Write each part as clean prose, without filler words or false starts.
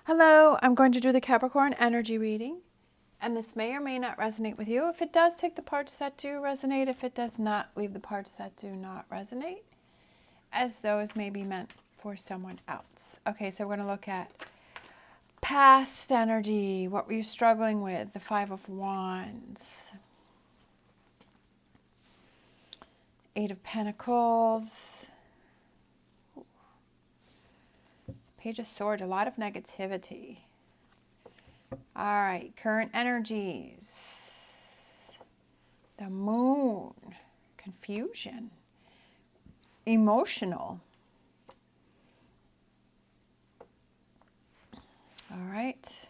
Hello, I'm going to do the Capricorn energy reading, and this may or may not resonate with you. If it does, take the parts that do resonate. If it does not, leave the parts that do not resonate, as those may be meant for someone else. Okay, so we're going to look at past energy. What were you struggling with? The Five of Wands. Eight of Pentacles. Page of Swords, a lot of negativity. All right, current energies. The Moon, confusion, emotional. All right.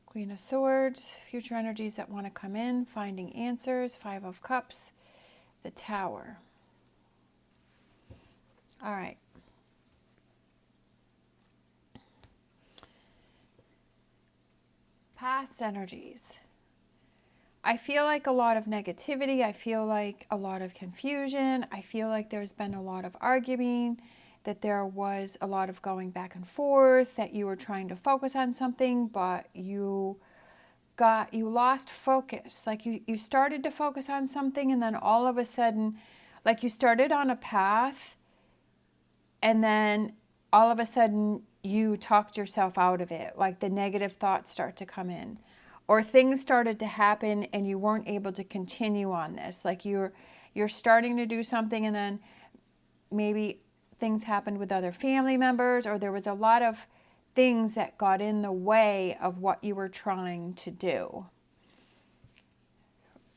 Queen of Swords, future energies that want to come in, finding answers. Five of Cups, the Tower. All right. Past energies. I feel like a lot of negativity. I feel like a lot of confusion. I feel like there's been a lot of arguing, that there was a lot of going back and forth, that you were trying to focus on something, but you lost focus. Like you started to focus on something, and then all of a sudden, like you started on a path, and then all of a sudden you talked yourself out of it. Like the negative thoughts start to come in, or things started to happen and you weren't able to continue on this. Like you're starting to do something, and then maybe things happened with other family members, or there was a lot of things that got in the way of what you were trying to do.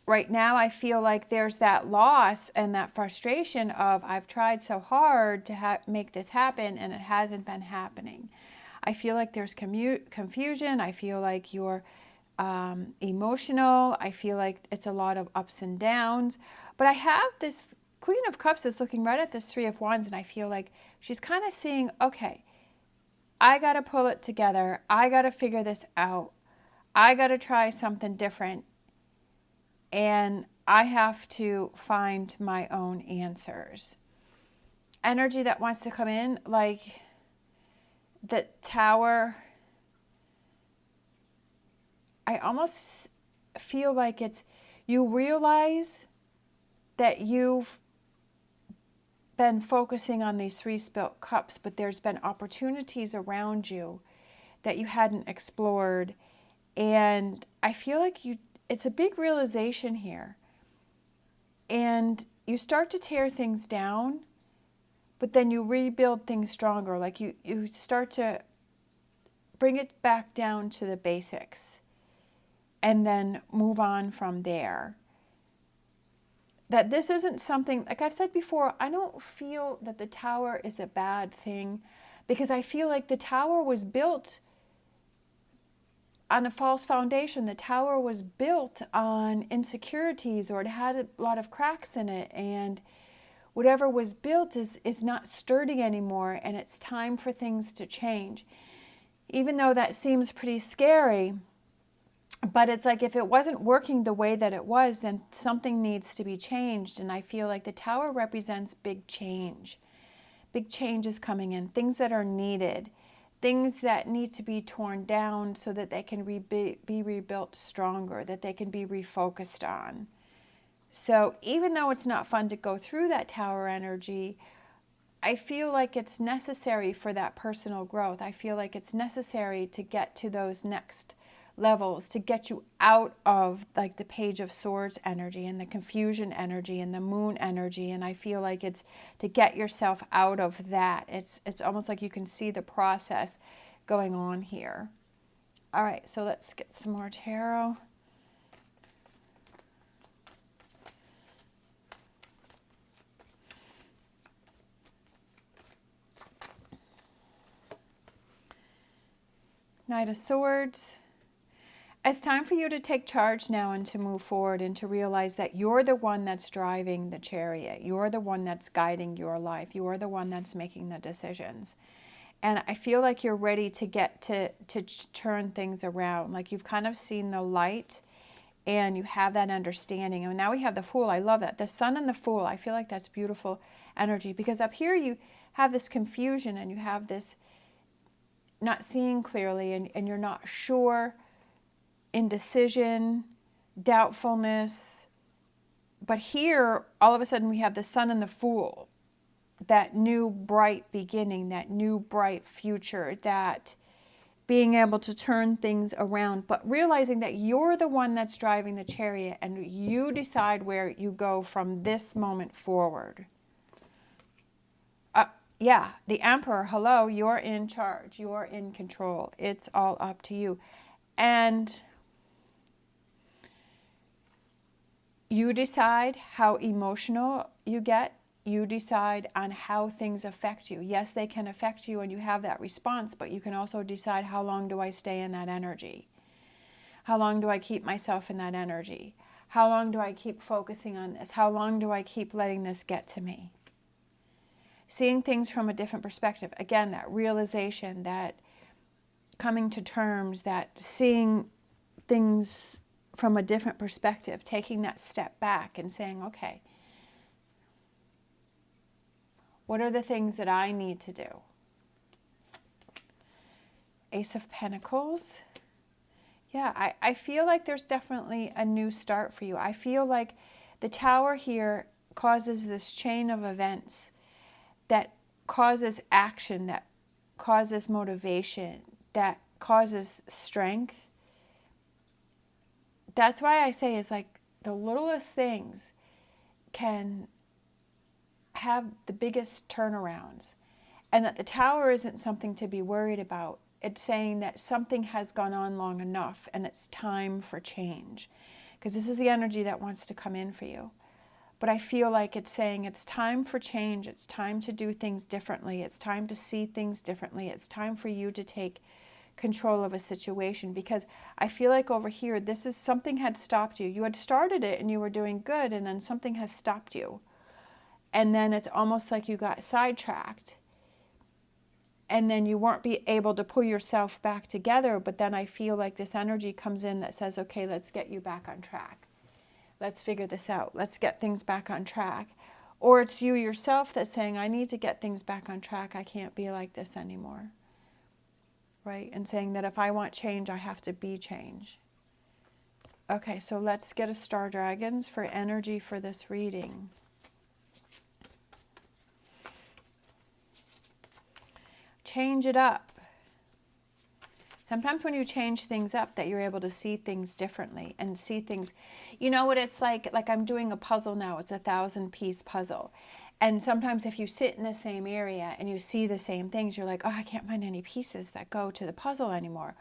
Right now, I feel like there's that loss and that frustration of, I've tried so hard to make this happen and it hasn't been happening. I feel like there's confusion. I feel like you're emotional. I feel like it's a lot of ups and downs. But I have this Queen of Cups is looking right at this Three of Wands, and I feel like she's kind of seeing, okay, I got to pull it together. I got to figure this out. I got to try something different. And I have to find my own answers. Energy that wants to come in, like the Tower. I almost feel like it's, you realize that you've been focusing on these three spilt cups, but there's been opportunities around you that you hadn't explored. And I feel like it's a big realization here. And you start to tear things down, but then you rebuild things stronger. Like you start to bring it back down to the basics and then move on from there. That this isn't something, like I've said before, I don't feel that the Tower is a bad thing, because I feel like the Tower was built on a false foundation. The Tower was built on insecurities, or it had a lot of cracks in it, and whatever was built is not sturdy anymore, and it's time for things to change. Even though that seems pretty scary, but it's like, if it wasn't working the way that it was, then something needs to be changed. And I feel like the Tower represents big change. Big changes coming in, things that are needed, things that need to be torn down so that they can be rebuilt stronger, that they can be refocused on. So even though it's not fun to go through that Tower energy, I feel like it's necessary for that personal growth. I feel like it's necessary to get to those next levels, to get you out of like the Page of Swords energy and the confusion energy and the Moon energy. And I feel like it's to get yourself out of that. It's almost like you can see the process going on here. All right, so let's get some more tarot. Knight of Swords. It's time for you to take charge now and to move forward and to realize that you're the one that's driving the chariot. You're the one that's guiding your life. You're the one that's making the decisions. And I feel like you're ready to get to turn things around. Like you've kind of seen the light and you have that understanding. And now we have the Fool. I love that. The Sun and the Fool. I feel like that's beautiful energy, because up here you have this confusion and you have this not seeing clearly, and you're not sure, indecision, doubtfulness. But here, all of a sudden, we have the Sun and the Fool, that new bright beginning, that new bright future, that being able to turn things around, but realizing that you're the one that's driving the chariot and you decide where you go from this moment forward. Yeah, the Emperor, hello, you're in charge, you're in control. It's all up to you. And you decide how emotional you get. You decide on how things affect you. Yes, they can affect you and you have that response, but you can also decide, how long do I stay in that energy? How long do I keep myself in that energy? How long do I keep focusing on this? How long do I keep letting this get to me? Seeing things from a different perspective. Again, that realization, that coming to terms, that seeing things from a different perspective, taking that step back and saying, okay, what are the things that I need to do? Ace of Pentacles. Yeah, I feel like there's definitely a new start for you. I feel like the Tower here causes this chain of events that causes action, that causes motivation, that causes strength. That's why I say it's like the littlest things can have the biggest turnarounds, and that the Tower isn't something to be worried about. It's saying that something has gone on long enough and it's time for change, because this is the energy that wants to come in for you. But I feel like it's saying it's time for change. It's time to do things differently. It's time to see things differently. It's time for you to take control of a situation, because I feel like over here, this is something had stopped you. You had started it and you were doing good, and then something has stopped you. And then it's almost like you got sidetracked. And then you weren't able to pull yourself back together. But then I feel like this energy comes in that says, okay, let's get you back on track. Let's figure this out. Let's get things back on track. Or it's you yourself that's saying, I need to get things back on track. I can't be like this anymore. Right? And saying that if I want change, I have to be change. Okay, so let's get a Star Dragons for energy for this reading. Change it up. Sometimes when you change things up, that you're able to see things differently and see things, you know what it's like I'm doing a puzzle now. It's a 1,000-piece puzzle. And sometimes if you sit in the same area and you see the same things, you're like, oh, I can't find any pieces that go to the puzzle anymore.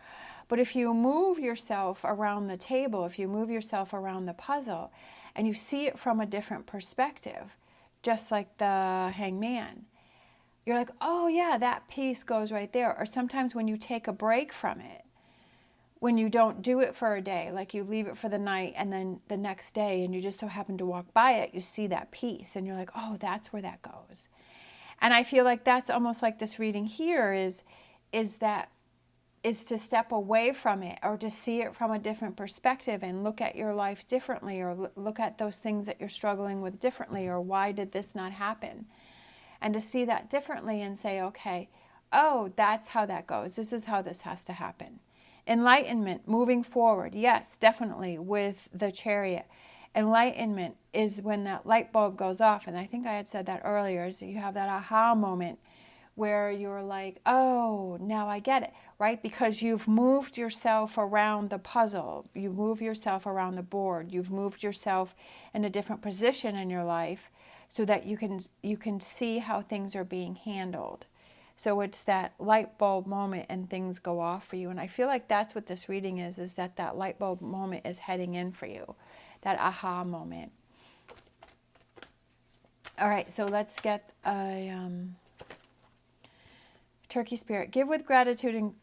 But if you move yourself around the table, if you move yourself around the puzzle and you see it from a different perspective, just like the Hangman, you're like, oh yeah, that piece goes right there. Or sometimes when you take a break from it, when you don't do it for a day, like you leave it for the night and then the next day and you just so happen to walk by it, you see that piece and you're like, oh, that's where that goes. And I feel like that's almost like this reading here is to step away from it, or to see it from a different perspective and look at your life differently, or look at those things that you're struggling with differently, or why did this not happen? And to see that differently and say, okay, oh, that's how that goes. This is how this has to happen. Enlightenment, moving forward. Yes, definitely with the Chariot. Enlightenment is when that light bulb goes off. And I think I had said that earlier. So you have that aha moment where you're like, oh, now I get it, right? Because you've moved yourself around the puzzle. You move yourself around the board. You've moved yourself in a different position in your life, so that you can see how things are being handled. So it's that light bulb moment and things go off for you. And I feel like that's what this reading is that light bulb moment is heading in for you, that aha moment. All right, so let's get a Turkey Spirit. Give with gratitude and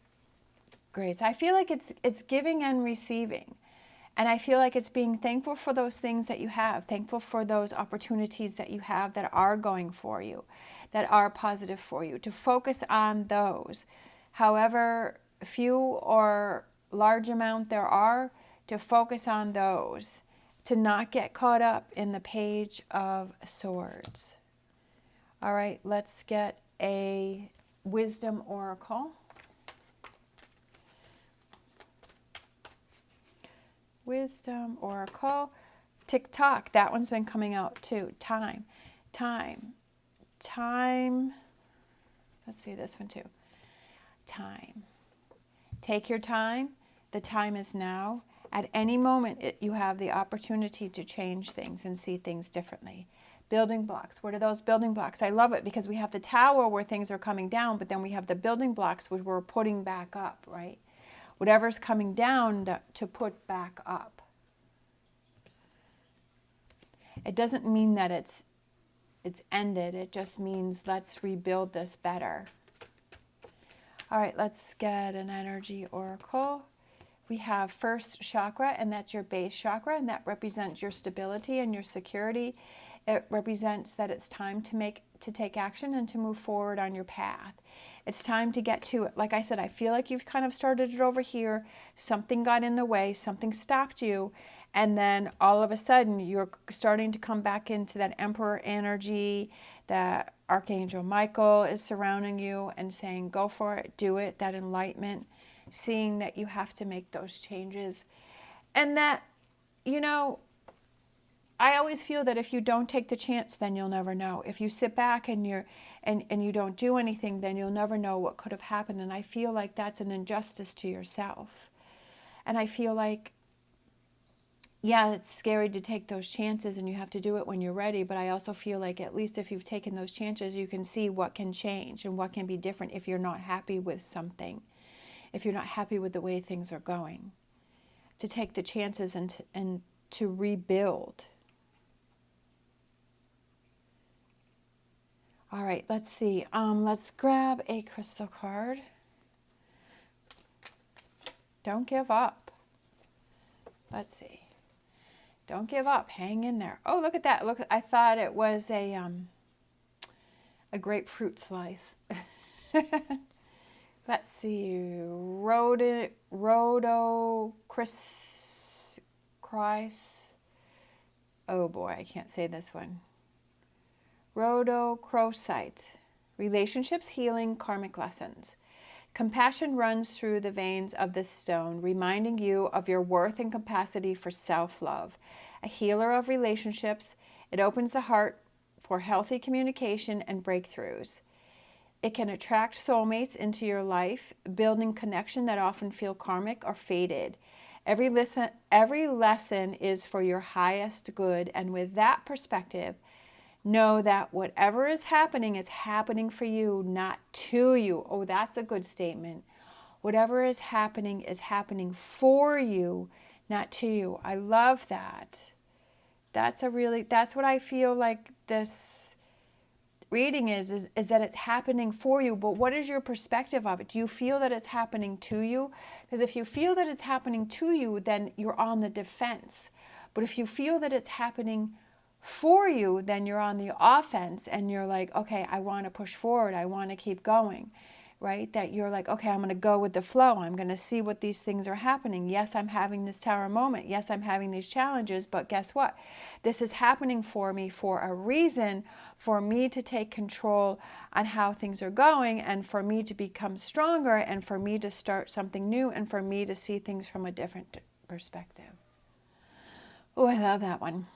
grace. I feel like it's giving and receiving. And I feel like it's being thankful for those things that you have, thankful for those opportunities that you have that are going for you, that are positive for you, to focus on those, however few or large amount there are, to focus on those, to not get caught up in the Page of Swords. All right, let's get a wisdom oracle. Wisdom oracle. Tick-tock. That one's been coming out too. Time. Let's see this one too. Time. Take your time. The time is now. At any moment, you have the opportunity to change things and see things differently. Building blocks. What are those building blocks? I love it because we have the tower where things are coming down, but then we have the building blocks which we're putting back up, right? Whatever's coming down to put back up. It doesn't mean that it's ended. It just means let's rebuild this better. All right, let's get an energy oracle. We have first chakra, and that's your base chakra, and that represents your stability and your security. It represents that it's time to take action and to move forward on your path. It's time to get to it. Like I said, I feel like you've kind of started it over here. Something got in the way, something stopped you, and then all of a sudden you're starting to come back into that Emperor energy. That Archangel Michael is surrounding you and saying, go for it, do it, that enlightenment. Seeing that you have to make those changes. And that, you know, I always feel that if you don't take the chance, then you'll never know. If you sit back and you don't do anything, then you'll never know what could have happened. And I feel like that's an injustice to yourself. And I feel like, yeah, it's scary to take those chances and you have to do it when you're ready. But I also feel like at least if you've taken those chances, you can see what can change and what can be different if you're not happy with something. If you're not happy with the way things are going, to take the chances and to rebuild. All right, let's see. Let's grab a crystal card. Don't give up. Let's see. Don't give up. Hang in there. Oh, look at that. Look, I thought it was a grapefruit slice. Let's see, oh boy, I can't say this one. Rhodochrosite. Relationships, healing, karmic lessons. Compassion runs through the veins of this stone, reminding you of your worth and capacity for self-love. A healer of relationships, it opens the heart for healthy communication and breakthroughs. It can attract soulmates into your life, building connection that often feel karmic or fated. Every lesson is for your highest good, and with that perspective, know that whatever is happening for you, not to you. Oh, that's a good statement. Whatever is happening for you, not to you. I love that. That's what I feel like this reading is that it's happening for you, but what is your perspective of it? Do you feel that it's happening to you? Because if you feel that it's happening to you, then you're on the defense. But if you feel that it's happening for you, then you're on the offense and you're like, okay, I want to push forward. I want to keep going, right? That you're like, okay, I'm going to go with the flow. I'm going to see what these things are happening. Yes, I'm having this tower moment. Yes, I'm having these challenges, but guess what? This is happening for me for a reason, for me to take control on how things are going and for me to become stronger and for me to start something new and for me to see things from a different perspective. Oh, I love that one.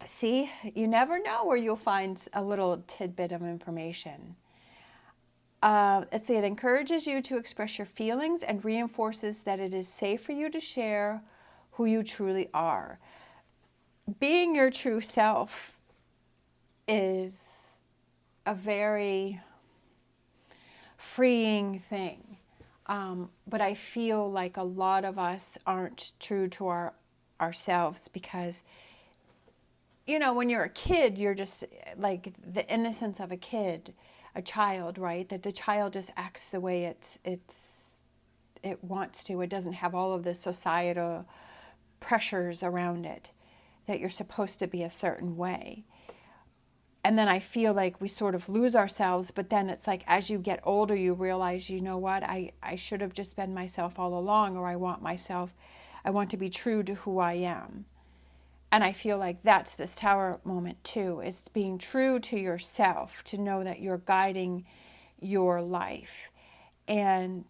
See, you never know where you'll find a little tidbit of information. Let's see, it encourages you to express your feelings and reinforces that it is safe for you to share who you truly are. Being your true self is a very freeing thing. But I feel like a lot of us aren't true to ourselves because, you know, when you're a kid, you're just like the innocence of a kid. A child, right? That the child just acts the way it wants to. It doesn't have all of the societal pressures around it that you're supposed to be a certain way. And then I feel like we sort of lose ourselves, but then it's like as you get older, you realize, you know what, I should have just been myself all along, or I want to be true to who I am. And I feel like that's this Tower moment too, is being true to yourself, to know that you're guiding your life and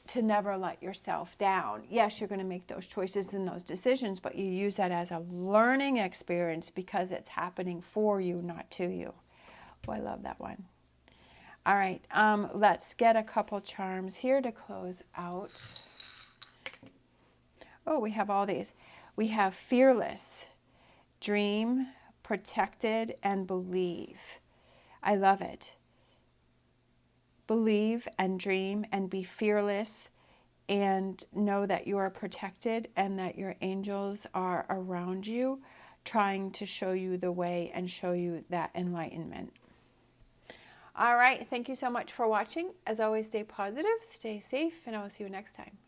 to never let yourself down. Yes, you're going to make those choices and those decisions, but you use that as a learning experience because it's happening for you, not to you. Oh, I love that one. All right, let's get a couple charms here to close out. Oh, we have all these. We have fearless, dream, protected, and believe. I love it. Believe and dream and be fearless and know that you are protected and that your angels are around you, trying to show you the way and show you that enlightenment. All right, thank you so much for watching. As always, stay positive, stay safe, and I will see you next time.